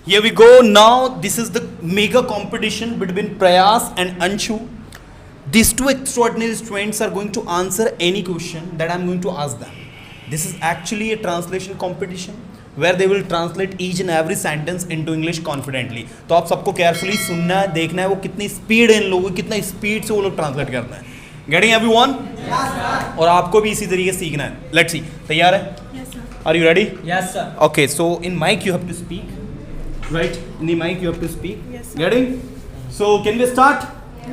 Here we go. Now, this is the mega competition between Prayas and Anshu. These two extraordinary students are going to answer any question that I'm going to ask them. This is actually a translation competition where they will translate each and every sentence into English confidently. तो आप सबको carefully सुनना है, देखना है वो कितनी speed है इन लोगों की, कितना स्पीड से वो लोग ट्रांसलेट करते हैं. Getting everyone? Yes, sir. और आपको भी इसी तरीके से सीखना है. Let's see. तैयार है? Yes, sir. Are you ready? Yes, sir. Okay, so in mic you have to speak. Right? In the mic you have to speak. Yes, sir. Getting? So can we start?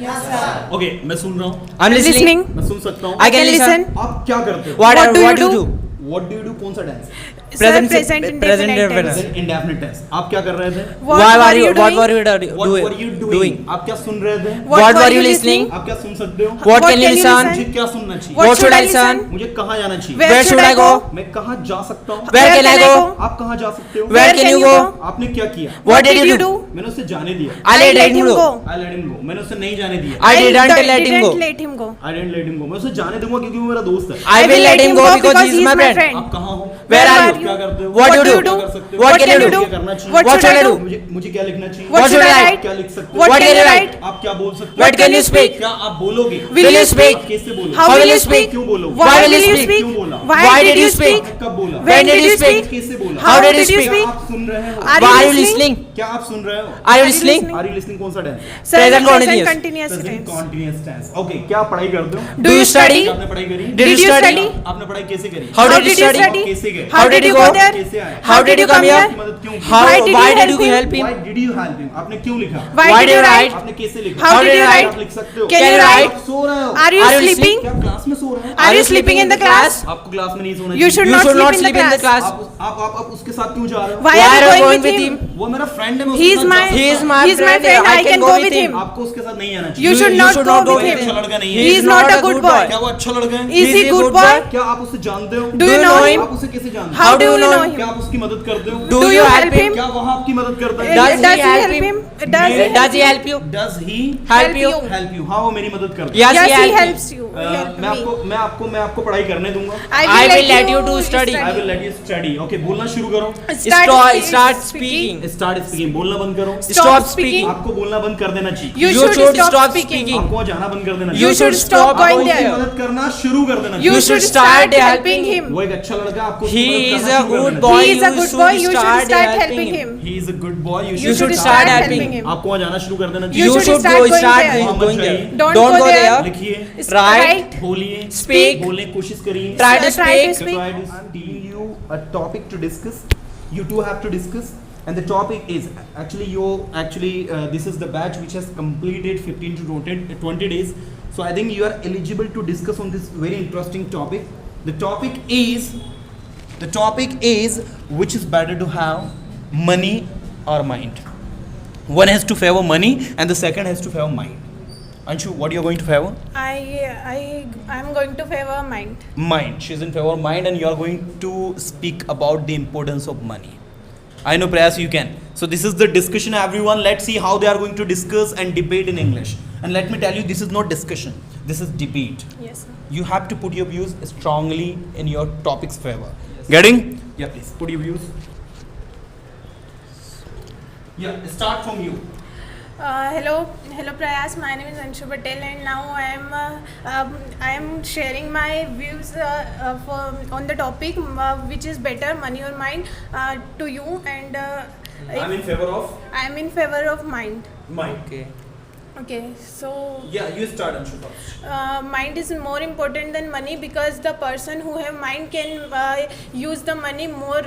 Yes, sir. Okay, मैं सुन रहा हूँ. I'm listening. मैं सुन सकता हूँ. I can listen. आप क्या करते हो? What do you do? What do you do? कौन सा dance? Present present present indefinite indefinite. Present indefinite tense. आप क्या कर रहे थे? What were you What doing? were you What were you doing? आप क्या सुन रहे थे? What were you listening? आप क्या सुन सकते हो? What can you listen? मुझे क्या सुनना चाहिए? What should I listen? मुझे कहाँ जाना चाहिए? Where should I go? मैं कहाँ जा सकता हूँ? Where can I go? आप कहाँ जा सकते हो? Where can you go? आपने क्या किया? What did you do? मैंने उसे जाने दिया. I let him go. I let him go. मैंने उसे नहीं जाने दिया. I didn't let him go. Let him go. I didn't let him go. मैं उसे जाने दूंगा क्योंकि वो मेरा दोस्त है. I will let him go because he is my friend. आप कहाँ हो? Where are क्या you? करते हो? What do you do? do? क्या कर सकते हो? What can you do? क्या करना चाहिए? What should I do? मुझे क्या लिखना चाहिए? What should I write? क्या लिख सकते हो? What can you write? आप क्या बोल सकते हो? What can you speak? क्या आप बोलोगे? Will you speak? आप कैसे बोलोगे? How will you speak? क्यों बोलोगे? Why will you speak? क्यों बोला? Why did you speak? आपने कब बोला? When did you speak? कैसे बोला? How did you speak? क्या आप सुन रहे हो? Are Why you are you listening? listening? क्या आप सुन रहे हो? Are you listening? Are you listening कौन सा tense? Present continuous. continuous Present tense. continuous tense. Okay, क्या पढ़ाई करते हो? Do you study? आपने पढ़ाई करी? Did you study? आपने पढ़ाई कैसे करी? How did you study? आप कैसे गए? How did you go there? कैसे आए? How did you come here? आपकी मदद क्यों की? How? Why did Why you did you help help him? Why did you help him? आपने क्यों लिखा? Why did you write? आपने कैसे लिखा? How did you write? आप लिख सकते हो? Can you write? आप सो रहे हो? Are you Are you sleeping? क्या क्लास में सो रहे हो? Are you sleeping in the class? आपको क्लास में नहीं सोना You चाहिए. should You not should not sleep in the class. आप उसके साथ क्यों जा रहे हो? Why Why are you going with with him? him? वो मेरा फ्रेंड है. मैं He उसके is साथ my जा सकता हूँ. He is my He's my friend. friend. I can go with him. आपको उसके साथ नहीं जाना चाहिए. You should not should go not go with with him. अच्छा लड़का नहीं है. He is not a good boy. क्या वो अच्छा लड़का है? Is he good boy? क्या आप उसे जानते हो? Do you know him? आप उसे कैसे जानते हो? How do you know क्या him? आप उसकी मदद करते हो? Do you help him? क्या वहाँ आपकी मदद करता है? Does he Does he help help him? him? Does he Does he help you? Does he Help you? help you? हाँ वो मेरी मदद करता है. Yes, Yes, he he helps you. मैं आपको पढ़ाई करने दूंगा. I will let you to study. I will let you study. Okay, बोलना शुरू करो. Start speaking. Start speaking. बोलना बंद करो. Stop speaking. आपको बोलना बंद कर देना चाहिए. You should stop speaking. आपको वहाँ जाना बंद कर देना चाहिए. You should stop आपको going उसकी there. मदद करना शुरू कर देना You चाहिए. should start helping him. वो एक अच्छा लड़का है, आपको उसकी He मदद is करना a शुरू कर good देना boy. He is a You good should boy. You should start start helping helping him. him. चाहिए. He is a good boy. You should start start helping helping him. आपको वहाँ जाना शुरू कर देना You चाहिए. should start going there. going there. Don't go there. लिखिए. Write. बोलिए. Speak. बोलने की कोशिश करिए. Try to Try to speak. speak. I'm telling you a topic to discuss. You two have to discuss. And the topic is this is the batch which has completed 15 to 20 days. So I think you are eligible to discuss on this very interesting topic. The topic is which is better to have, money or mind. One has to favor money and the second has to favor mind. Anshu, what you are going to favor? I'm going to favor mind. Mind. She's in favor of mind and you are going to speak about the importance of money. I know Prayas you can. So this is the discussion everyone. Let's see how they are going to discuss and debate in English. And let me tell you, this is not discussion. This is debate. Yes, sir. You have to put your views strongly in your topic's favor. Getting? Yeah, please. Put your views. Yeah, start from you. Hello Prayas. My name is Anshu Patel, and now I am sharing my views on the topic which is better, money or mind, to you. And I'm in favor of I am in favor of mind. mind. Okay, so Yeah, you start Anshu first. mind is more important than money because the person who have mind can use the money more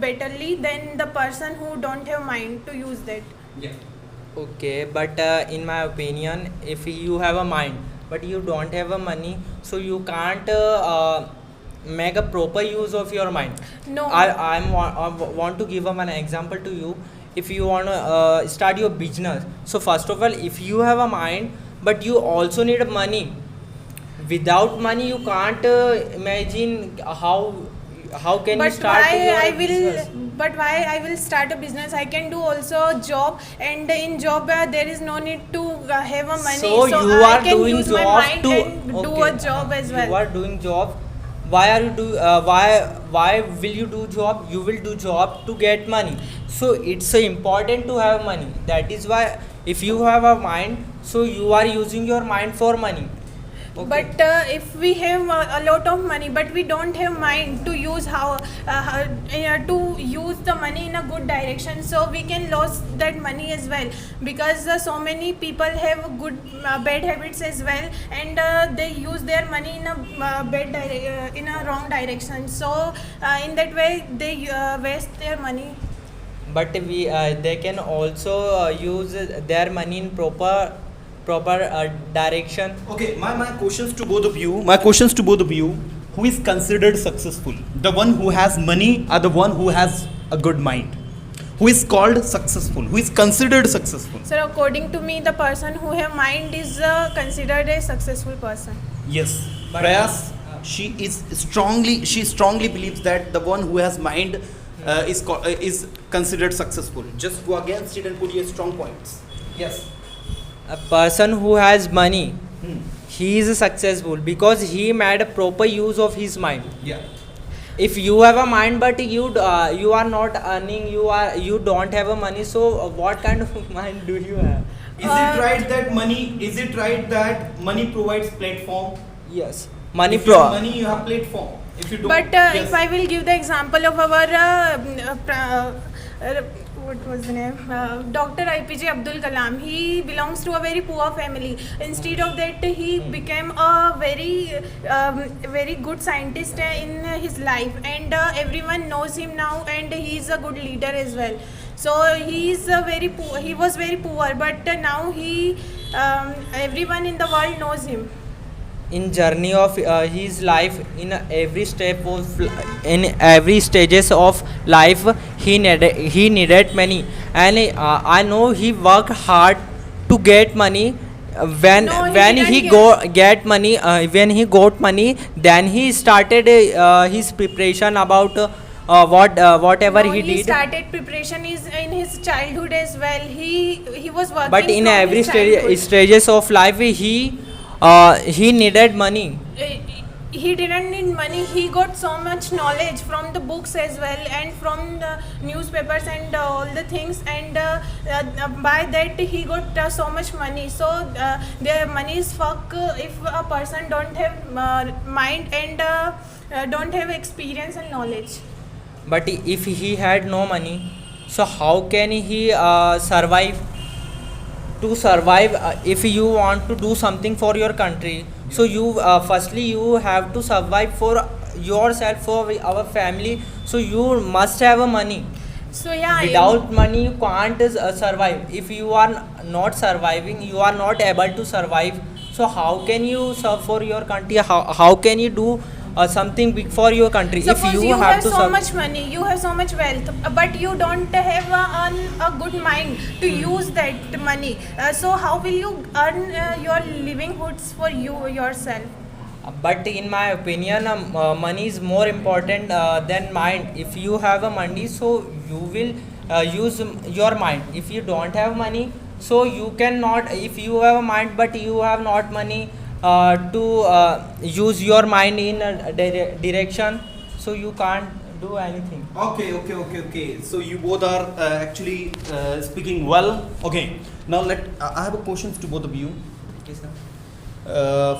betterly than the person who don't have mind to use that. Yeah. Okay, but in my opinion, if you have a mind but you don't have a money, so you can't make a proper use of your mind. No. I want to give an example to you. If you want to start your business, so first of all, if you have a mind but you also need money, without money you can't imagine how can you But start your business. why I will start a business? I can do also a job, and in job there is no need to have a money. So you I are can doing use my job mind to and do a job as well. You are doing job why are you do why will you do job? You will do job to get money. So it's important to have money. That is why if you have a mind, so you are using your mind for money. Okay. But if we have a lot of money, but we don't have mind to use to use the money in a good direction, so we can lose that money as well, because so many people have good bad habits as well, and they use their money in a in a wrong direction. So in that way they waste their money. But we they can also use their money in proper direction. Okay, my questions to both of you. My questions to both of you. Who is considered successful? The one who has money or the one who has a good mind? Who is called successful? Who is considered successful? So according to me, the person who have mind is considered a successful person. Yes. But- Prayas, she strongly believes that the one who has mind is considered successful. Just go against it and put your strong points. Yes. A person who has money, Hmm. he is successful because he made a proper use of his mind. Yeah. If you have a mind but you are not earning, you don't have a money, so what kind of mind do you have? Is it right that money provides platform? Yes, money If you have money, you have platform. If you don't, But yes. if I will give the example of our what was the name? Dr. IPJ Abdul Kalam. He belongs to a very poor family. Instead of that, he became a very good scientist in his life, and everyone knows him now, and he is a good leader as well. So he is very poor. He was very poor, but now everyone in the world knows him. In journey of his life, in every every stages of life, he needed money, and I know he worked hard to get money. When No, he when didn't he get- when he got money, then he started his preparation about whatever No, he he did. started preparation is in his childhood as well. He was working. But in from every his childhood. stages of life, he needed money. He didn't need money. He got so much knowledge from the books as well, and from the newspapers and all the things, and by that he got so much money. So the money is fuck if a person don't have mind and don't have experience and knowledge. But if he had no money, so how can he survive? To survive, if you want to do something for your country, so you firstly you have to survive for yourself, for our family. So you must have a money. So yeah, Without money, you can't survive. If you are not surviving, you are not able to survive. So how can you serve for your country? How can you do something big for your country suppose if you have to so serve? much money, you have so much wealth, but you don't have a good mind to use that money. So how will you earn your livelihoods for yourself? But in my opinion, money is more important than mind. If you have a money, so you will use your mind. If you don't have money, so you cannot. If you have a mind but you have not money to use your mind in a direction, so you can't do anything. Okay. So you both are actually speaking well. Okay. Now I have a questions to both of you. Okay, sir.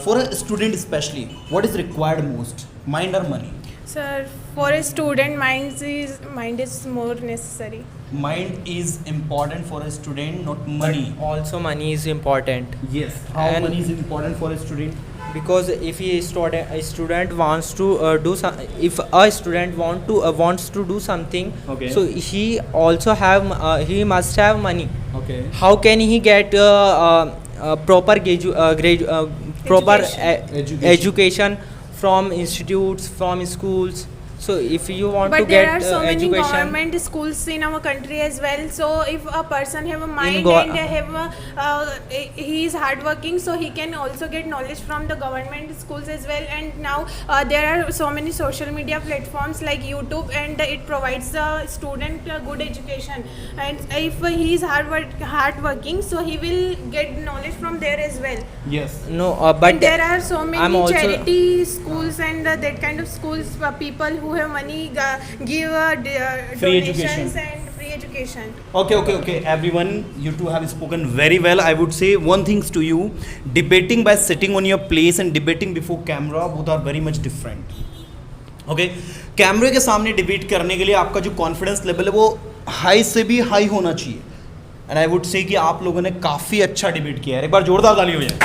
For a student especially, what is required most, mind or money? Sir, for a student, mind is more necessary. Mind is important for a student, not money. But also money is important. Yes. How And- money is important for a student? Because if a student wants to do some, if a student wants to do something, Okay. so he also he must have money. Okay. How can he get proper proper Education. Education. education from institutes, from schools? So if you want But to there get are so many education government schools in our country as well. So if a person have a mind go- and have he is hardworking, so he can also get knowledge from the government schools as well. And now there are so many social media platforms like YouTube, and it provides the student a good education. And if he is hardworking, so he will get knowledge from there as well. Yes. no but And there are so I'm many also- charity schools and that kind of schools for people who have money give Free donations education. and free education. Okay. Everyone, you two have spoken very well. I would say one things to you: debating by sitting on your place and debating before camera, both are very much different. Okay, कैमरे के सामने debate करने के लिए आपका जो confidence level है वो हाई से भी हाई होना चाहिए. एंड आई वुड से कि आप लोगों ने काफ़ी अच्छा डिबेट किया है. एक बार जोरदार ताली हो जाए.